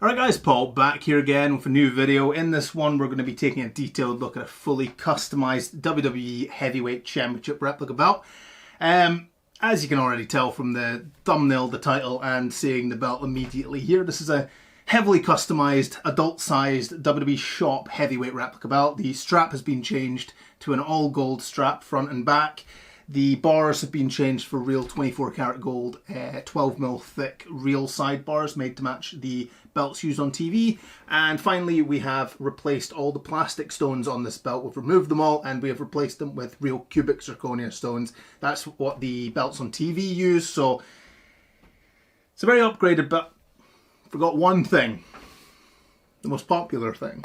Alright guys, Paul back here again with a new video. In this one we're going to be taking a detailed look at a fully customized WWE Heavyweight Championship replica belt. As you can already tell from the thumbnail, the title, and seeing the belt immediately here, this is a heavily customized, adult-sized WWE Shop Heavyweight replica belt. The strap has been changed to an all-gold strap front and back. The bars have been changed for real 24 karat gold, 12mm thick real side bars made to match the belts used on TV. And finally, we have replaced all the plastic stones on this belt. We've removed them all and we have replaced them with real cubic zirconia stones. That's what the belts on TV use, so it's a very upgraded, but forgot one thing, the most popular thing.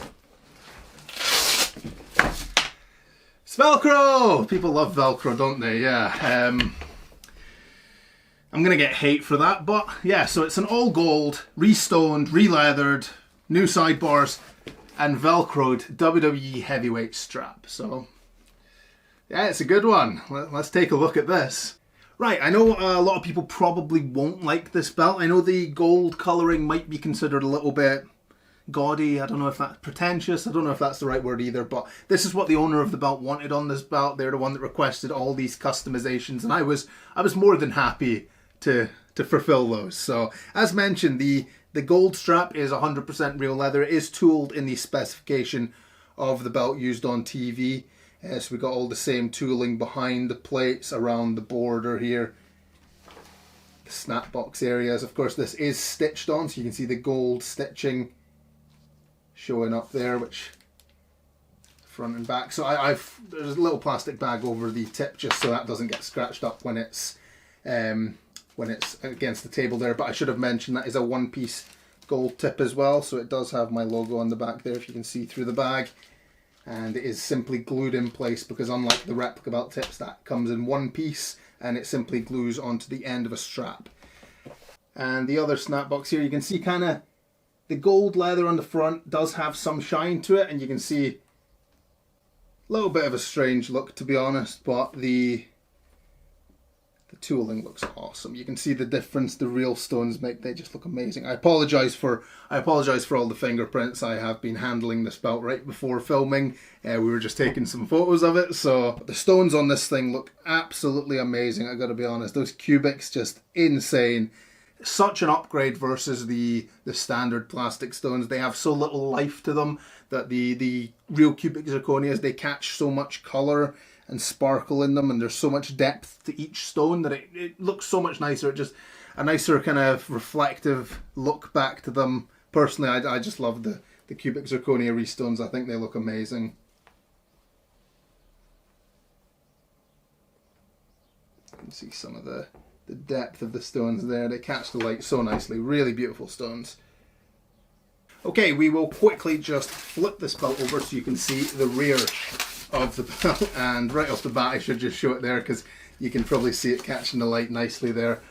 It's Velcro! People love Velcro, don't they? Yeah. I'm going to get hate for that, but yeah, so it's an all gold, re-stoned, re-leathered, new sidebars, and Velcroed WWE Heavyweight strap. So yeah, it's a good one. Let's take a look at this. Right, I know a lot of people probably won't like this belt. I know the gold colouring might be considered a little bit gaudy. I don't know if that's pretentious. I don't know if that's the right word either, but this is what the owner of the belt wanted on this belt. They're the one that requested all these customizations, and I was more than happy to fulfill those. So as mentioned, the gold strap is 100% real leather. It is tooled in the specification of the belt used on TV. So we got all the same tooling behind the plates, around the border here, the snap box areas. Of course, this is stitched on, so you can see the gold stitching showing up there, which front and back. So there's a little plastic bag over the tip just so that doesn't get scratched up when it's against the table there. But I should have mentioned that is a one-piece gold tip as well, so it does have my logo on the back there if you can see through the bag. And it is simply glued in place because unlike the replica belt tips, that comes in one piece and it simply glues onto the end of a strap. And the other snap box here, you can see kind of the gold leather on the front does have some shine to it, and you can see a little bit of a strange look, to be honest, but the tooling looks awesome. You can see the difference the real stones make. They just look amazing. I apologize for all the fingerprints. I have been handling this belt right before filming. We were just taking some photos of it. So the stones on this thing look absolutely amazing. I gotta be honest, those cubics just insane. Such an upgrade versus the standard plastic stones. They have so little life to them that the real cubic zirconias, they catch so much color and sparkle in them, and there's so much depth to each stone that it looks so much nicer. It just a nicer kind of reflective look back to them. Personally, I just love the cubic zirconia restones. I think they look amazing. You can see some of the depth of the stones there. They catch the light so nicely. Really beautiful stones. Okay, we will quickly just flip this belt over so you can see the rear of the belt, and right off the bat I should just show it there because you can probably see it catching the light nicely there.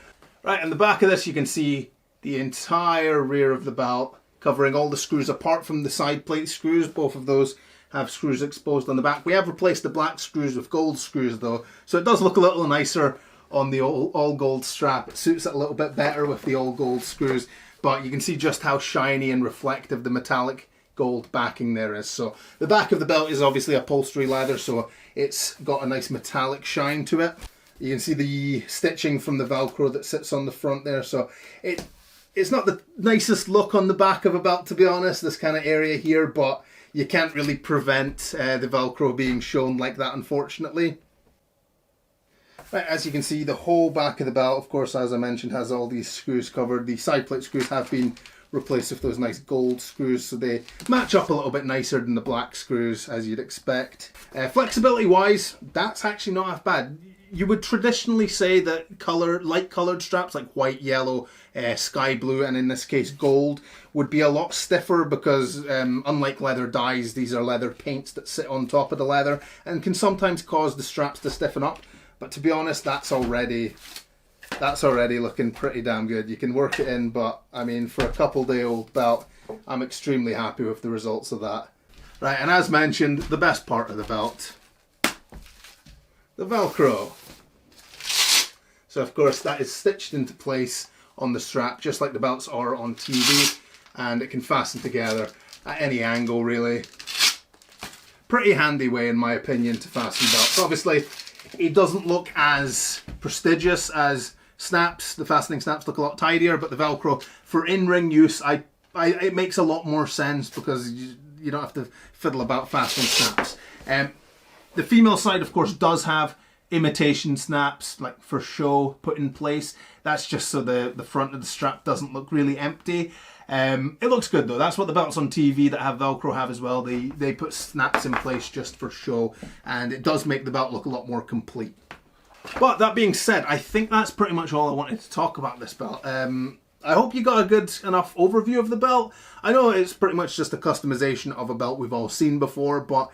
Right, on the back of this you can see the entire rear of the belt, covering all the screws apart from the side plate screws. Both of those have screws exposed on the back. We have replaced the black screws with gold screws though, so it does look a little nicer on the all gold strap. It suits it a little bit better with the all gold screws, but you can see just how shiny and reflective the metallic gold backing there is. So the back of the belt is obviously upholstery leather, so it's got a nice metallic shine to it. You can see the stitching from the Velcro that sits on the front there, so it's not the nicest look on the back of a belt, to be honest, this kind of area here, but you can't really prevent the Velcro being shown like that, unfortunately. Right, as you can see, the whole back of the belt, of course, as I mentioned, has all these screws covered. The side plate screws have been replaced with those nice gold screws, so they match up a little bit nicer than the black screws, as you'd expect. Flexibility wise, that's actually not half bad. You would traditionally say that light coloured straps like white, yellow, sky blue, and in this case gold, would be a lot stiffer because unlike leather dyes, these are leather paints that sit on top of the leather and can sometimes cause the straps to stiffen up. But to be honest, that's already looking pretty damn good. You can work it in, but I mean, for a couple-day-old belt, I'm extremely happy with the results of that. Right, and as mentioned, the best part of the belt, the Velcro. So of course that is stitched into place on the strap, just like the belts are on TV. and it can fasten together at any angle really. Pretty handy way in my opinion to fasten belts. Obviously it doesn't look as prestigious as snaps. The fastening snaps look a lot tidier, but the Velcro for in-ring use, it makes a lot more sense because you don't have to fiddle about fastening snaps. The female side, of course, does have imitation snaps, like for show, put in place. That's just so the front of the strap doesn't look really empty. It looks good though. That's what the belts on TV that have Velcro have as well. They put snaps in place just for show, and it does make the belt look a lot more complete. But that being said, I think that's pretty much all I wanted to talk about this belt. I hope you got a good enough overview of the belt. I know it's pretty much just a customization of a belt we've all seen before, but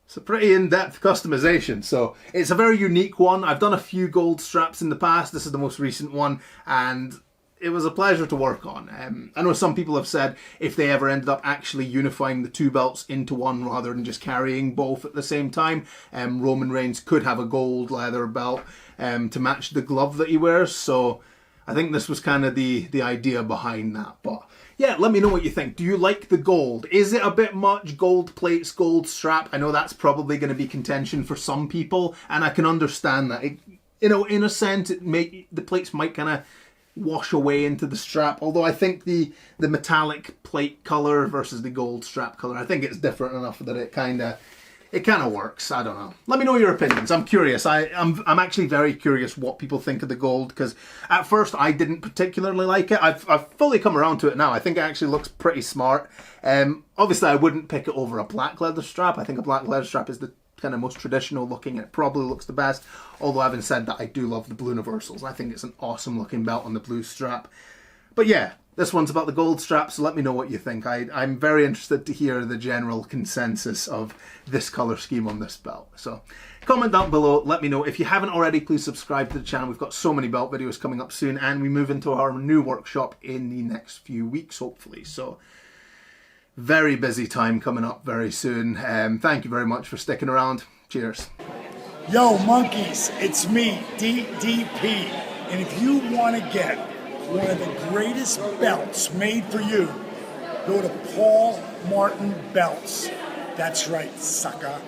it's a pretty in-depth customization, so it's a very unique one. I've done a few gold straps in the past. This is the most recent one, and it was a pleasure to work on. I know some people have said if they ever ended up actually unifying the two belts into one rather than just carrying both at the same time, Roman Reigns could have a gold leather belt to match the glove that he wears, so I think this was kind of the idea behind that. But yeah, let me know what you think. Do you like the gold? Is it a bit much? Gold plates, gold strap? I know that's probably going to be contention for some people, and I can understand that. In a sense, the plates might kind of wash away into the strap, although I think the metallic plate color versus the gold strap color, I think it's different enough that it kind of works. I don't know. Let me know your opinions. I'm curious. I'm actually very curious what people think of the gold, because at first I didn't particularly like it. I've fully come around to it now. I think it actually looks pretty smart. Obviously I wouldn't pick it over a black leather strap. I think a black leather strap is the kind of most traditional looking, and it probably looks the best. Although having said that, I do love the blue universals. I think it's an awesome looking belt on the blue strap. But yeah, this one's about the gold strap, so let me know what you think. I'm very interested to hear the general consensus of this color scheme on this belt. So comment down below, let me know. If you haven't already, please subscribe to the channel. We've got so many belt videos coming up soon, and we move into our new workshop in the next few weeks, hopefully. So very busy time coming up very soon. Thank you very much for sticking around. Cheers. Yo, monkeys, it's me, DDP. And if you want to get one of the greatest belts made for you, go to Paulmartinbelts. That's right, sucker.